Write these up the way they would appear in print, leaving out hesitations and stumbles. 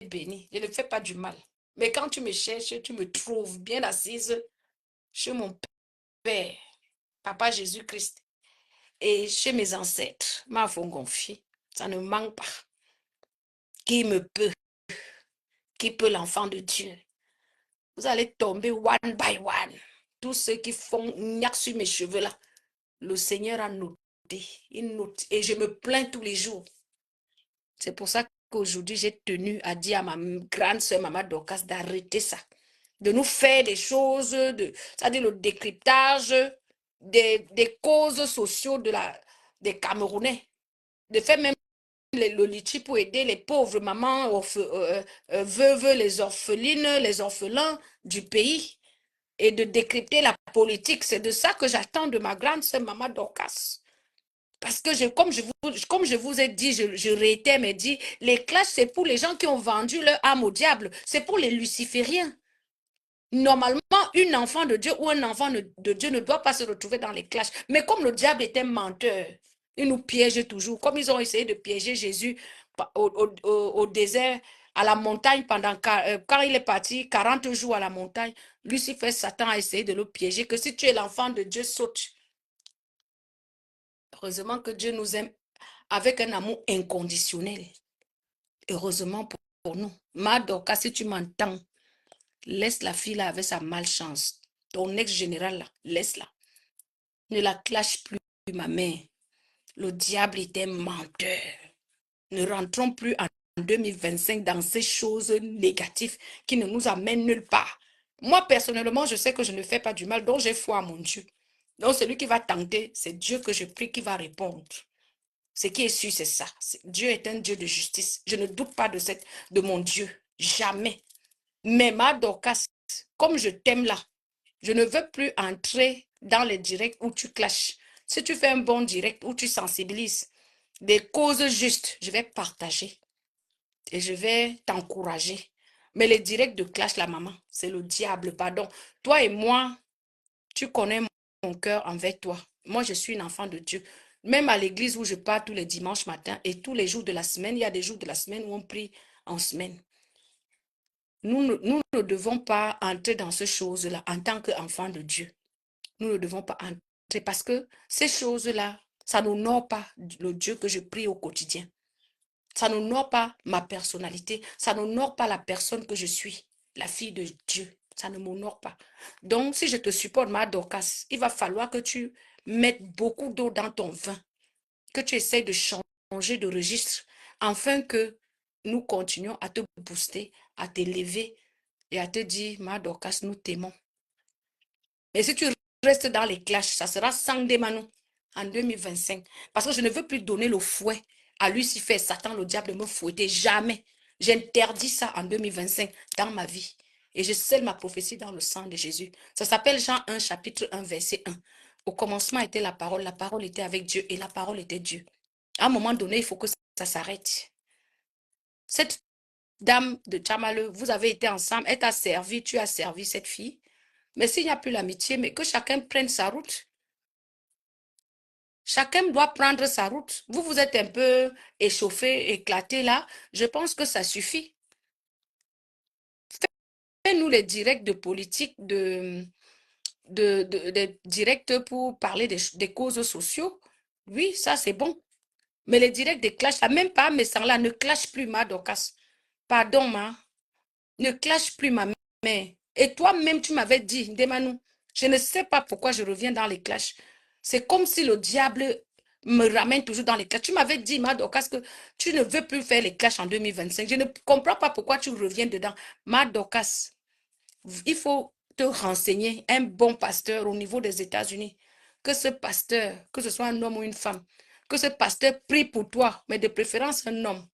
béni. Je ne fais pas du mal. Mais quand tu me cherches, tu me trouves bien assise chez mon Père, Papa Jésus-Christ, et chez mes ancêtres, ma confié. Ça ne manque pas. Qui me peut? Qui peut l'enfant de Dieu? Vous allez tomber one by one. Tous ceux qui font gnaque sur mes cheveux là, le Seigneur a noté. Il note. Et je me plains tous les jours. C'est pour ça qu'aujourd'hui, j'ai tenu à dire à ma grande sœur, Maman Dorcas, d'arrêter ça. De nous faire des choses, c'est-à-dire le décryptage des causes sociales des Camerounais. De faire même le litchi pour aider les pauvres mamans, veuves, les orphelines, les orphelins du pays. Et de décrypter la politique. C'est de ça que j'attends de ma grande sœur, Maman Dorcas. Parce que comme je vous ai dit, je réitère, mais dit, les clashs, c'est pour les gens qui ont vendu leur âme au diable. C'est pour les lucifériens. Normalement, une enfant de Dieu ou un enfant de Dieu ne doit pas se retrouver dans les clashs. Mais comme le diable est un menteur, il nous piège toujours. Comme ils ont essayé de piéger Jésus au désert, à la montagne, quand il est parti 40 jours à la montagne, Lucifer, Satan a essayé de le piéger, que si tu es l'enfant de Dieu, saute. Heureusement que Dieu nous aime avec un amour inconditionnel. Heureusement pour nous. Madoka, si tu m'entends, laisse la fille là avec sa malchance. Ton ex-général là, laisse-la. Ne la clash plus, ma mère. Le diable est un menteur. Ne rentrons plus en 2025 dans ces choses négatives qui ne nous amènent nulle part. Moi, personnellement, je sais que je ne fais pas du mal, donc j'ai foi à mon Dieu. Donc, celui qui va tenter, c'est Dieu que je prie qui va répondre. Ce qui est sûr, c'est ça. Dieu est un Dieu de justice. Je ne doute pas de mon Dieu. Jamais. Mais ma Dorcas, comme je t'aime là, je ne veux plus entrer dans les directs où tu clashes. Si tu fais un bon direct où tu sensibilises des causes justes, je vais partager et je vais t'encourager. Mais les directs de clash, la maman, c'est le diable, pardon. Toi et moi, tu connais mon cœur envers toi. Moi, je suis une enfant de Dieu. Même à l'église où je pars tous les dimanches matins et tous les jours de la semaine, il y a des jours de la semaine où on prie en semaine. Nous ne devons pas entrer dans ces choses-là en tant qu'enfants de Dieu. Nous ne devons pas entrer parce que ces choses-là, ça n'honore pas le Dieu que je prie au quotidien. Ça n'honore pas ma personnalité. Ça n'honore pas la personne que je suis, la fille de Dieu. Ça ne m'honore pas. Donc, si je te supporte, ma Dorcas, il va falloir que tu mettes beaucoup d'eau dans ton vin, que tu essaies de changer de registre, afin que nous continuions à te booster, à t'élever et à te dire, ma Dorcas, nous t'aimons. Mais si tu restes dans les clashs, ça sera sans démanou en 2025. Parce que je ne veux plus donner le fouet à Lucifer, Satan, le diable de me fouetter. Jamais. J'interdis ça en 2025 dans ma vie. Et je scelle ma prophétie dans le sang de Jésus. Ça s'appelle Jean 1, chapitre 1, verset 1. Au commencement était la parole était avec Dieu et la parole était Dieu. À un moment donné, il faut que ça s'arrête. Cette dame de Tchamale, vous avez été ensemble, elle t'a servi, tu as servi cette fille. Mais s'il n'y a plus l'amitié, mais que chacun prenne sa route. Chacun doit prendre sa route. Vous, vous êtes un peu échauffé, éclaté là. Je pense que ça suffit. Faites-nous les directs de politique, des directs pour parler des causes sociaux. Oui, ça c'est bon. Mais les directs des clashs, là, même pas, mais ça là, ne clash plus, ma Dorcas. Pardon, ma. Ne clash plus, ma mère. Et toi-même, tu m'avais dit, Demanou, je ne sais pas pourquoi je reviens dans les clashs. C'est comme si le diable me ramène toujours dans les clashs. Tu m'avais dit, ma Dorcas, que tu ne veux plus faire les clashs en 2025. Je ne comprends pas pourquoi tu reviens dedans. Ma Dorcas, il faut te renseigner, un bon pasteur au niveau des États-Unis. Que ce pasteur, que ce soit un homme ou une femme, que ce pasteur prie pour toi, mais de préférence un homme.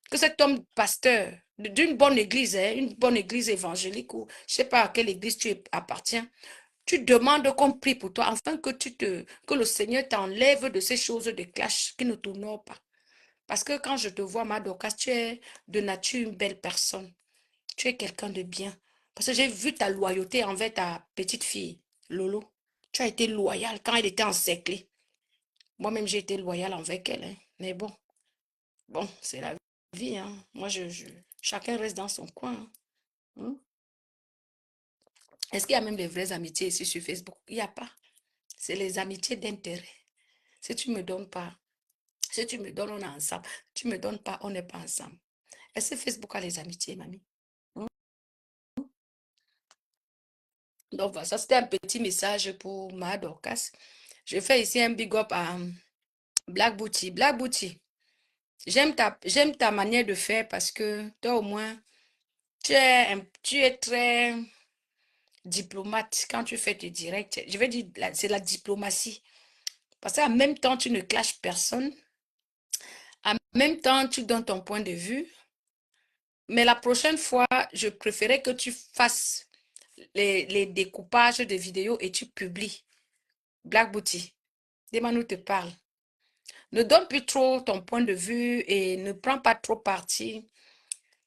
Que cet homme pasteur d'une bonne église, hein, une bonne église évangélique, ou je ne sais pas à quelle église tu appartiens, tu demandes qu'on prie pour toi, afin que le Seigneur t'enlève de ces choses de clash qui ne t'honorent pas. Parce que quand je te vois, ma Dorcas, tu es de nature une belle personne. Tu es quelqu'un de bien. Parce que j'ai vu ta loyauté envers ta petite fille, Lolo. Tu as été loyale quand elle était encerclée. Moi-même, j'ai été loyale envers elle. Hein. Mais bon, c'est la vie. Hein. Moi, chacun reste dans son coin. Hein. Est-ce qu'il y a même des vraies amitiés ici sur Facebook? Il n'y a pas. C'est les amitiés d'intérêt. Si tu ne me donnes pas, si tu me donnes, on est ensemble. Tu ne me donnes pas, on n'est pas ensemble. Est-ce que Facebook a les amitiés, mamie? Hein? Donc, voilà, ça, c'était un petit message pour ma Dorcas. Je fais ici un big up à Black Booty. Black Booty, j'aime ta manière de faire parce que toi, au moins, tu es très diplomate quand tu fais tes directs. Je vais dire, c'est la diplomatie. Parce qu'en même temps, tu ne clashes personne. En même temps, tu donnes ton point de vue. Mais la prochaine fois, je préférais que tu fasses les découpages de vidéos et tu publies. Black Booty, Demanu te parle. Ne donne plus trop ton point de vue et ne prends pas trop parti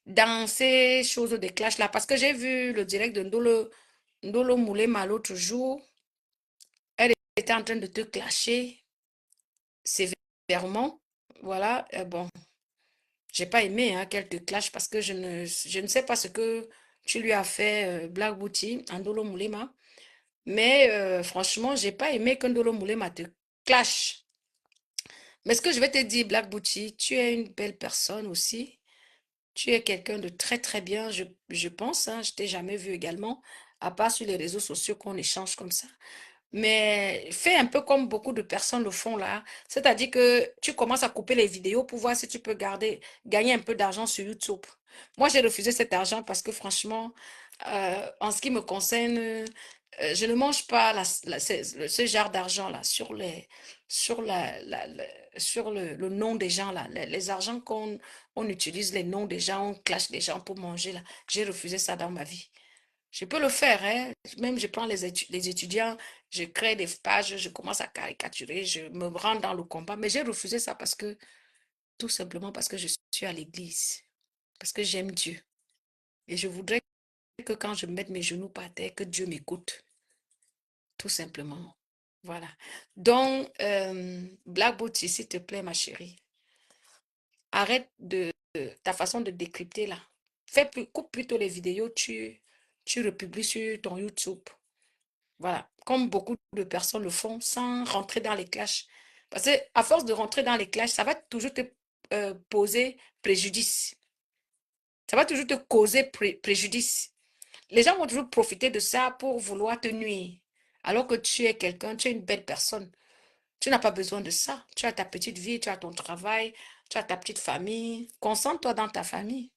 dans ces choses de clash là. Parce que j'ai vu le direct de Ndolo Moulema l'autre jour. Elle était en train de te clasher sévèrement. Voilà, bon, j'ai pas aimé hein, qu'elle te clash parce que je ne sais pas ce que tu lui as fait, Black Booty, Ndolo Moulema. Mais franchement, j'ai pas aimé que Ndolo Moulema te clash. Mais ce que je vais te dire, Black Booty, tu es une belle personne aussi. Tu es quelqu'un de très, très bien, je pense. Hein, je t'ai jamais vu également, à part sur les réseaux sociaux qu'on échange comme ça. Mais fais un peu comme beaucoup de personnes le font là. C'est-à-dire que tu commences à couper les vidéos pour voir si tu peux gagner un peu d'argent sur YouTube. Moi, j'ai refusé cet argent parce que franchement, en ce qui me concerne, je ne mange pas ce genre d'argent-là sur, sur le nom des gens là. Les argents on utilise les noms des gens, on clash les gens pour manger là. J'ai refusé ça dans ma vie. Je peux le faire, hein. Même je prends les étudiants, je crée des pages, je commence à caricaturer, je me rends dans le combat. Mais j'ai refusé ça parce que, tout simplement parce que je suis à l'église, parce que j'aime Dieu. Et je voudrais que quand je mette mes genoux par terre, que Dieu m'écoute, tout simplement. Voilà. Donc, Black Beauty, s'il te plaît, ma chérie, arrête ta façon de décrypter là. Coupe plutôt les vidéos, tu republies sur ton YouTube. Voilà, comme beaucoup de personnes le font sans rentrer dans les clashs. Parce que à force de rentrer dans les clashs, ça va toujours te poser préjudice. Ça va toujours te causer préjudice. Les gens vont toujours profiter de ça pour vouloir te nuire. Alors que tu es quelqu'un, tu es une belle personne. Tu n'as pas besoin de ça. Tu as ta petite vie, tu as ton travail, tu as ta petite famille. Concentre-toi dans ta famille.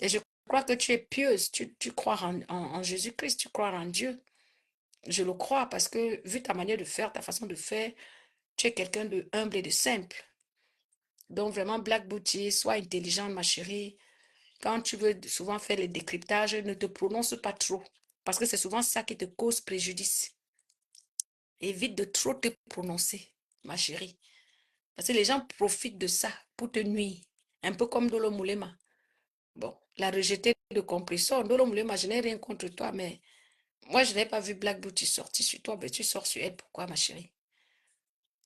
Et je crois que tu es pieuse. Tu crois en Jésus-Christ, tu crois en Dieu. Je le crois parce que vu ta manière de faire, ta façon de faire, tu es quelqu'un de humble et de simple. Donc vraiment, Black Beauty, sois intelligente, ma chérie. Quand tu veux souvent faire les décryptages, ne te prononce pas trop. Parce que c'est souvent ça qui te cause préjudice. Évite de trop te prononcer, ma chérie. Parce que les gens profitent de ça pour te nuire. Un peu comme Dolo Moulema. Bon, la rejetée de compresseur. Dolo Moulema, je n'ai rien contre toi, mais moi, je n'ai pas vu Black Beauty sortir sur toi, mais tu sors sur elle. Pourquoi, ma chérie?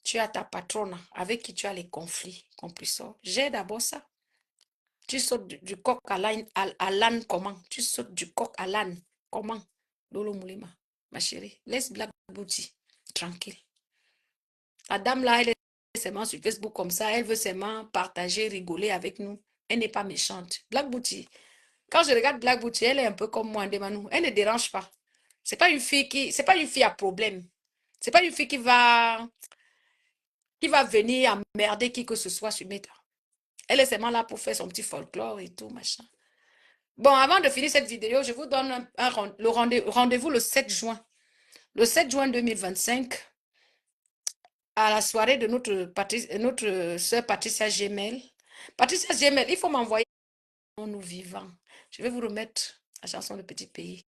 Tu as ta patronne avec qui tu as les conflits, compresseurs. J'ai d'abord ça. Tu sautes du coq à l'âne comment? Tu sautes du coq à l'âne comment? Lolo Moulema, ma chérie. Laisse Black Beauty tranquille. La dame là, elle est seulement sur Facebook comme ça. Elle veut seulement partager, rigoler avec nous. Elle n'est pas méchante. Black Beauty. Quand je regarde Black Beauty, elle est un peu comme moi, Ndemanou. Elle ne dérange pas. C'est pas une fille à problème. C'est pas une fille qui va venir emmerder qui que ce soit sur Meta. Elle est seulement là pour faire son petit folklore et tout, machin. Bon, avant de finir cette vidéo, je vous donne le rendez-vous le 7 juin. Le 7 juin 2025, à la soirée de notre sœur Patricia Gemel. Patricia Gemel, il faut m'envoyer nous vivants. Je vais vous remettre la chanson de Petit Pays.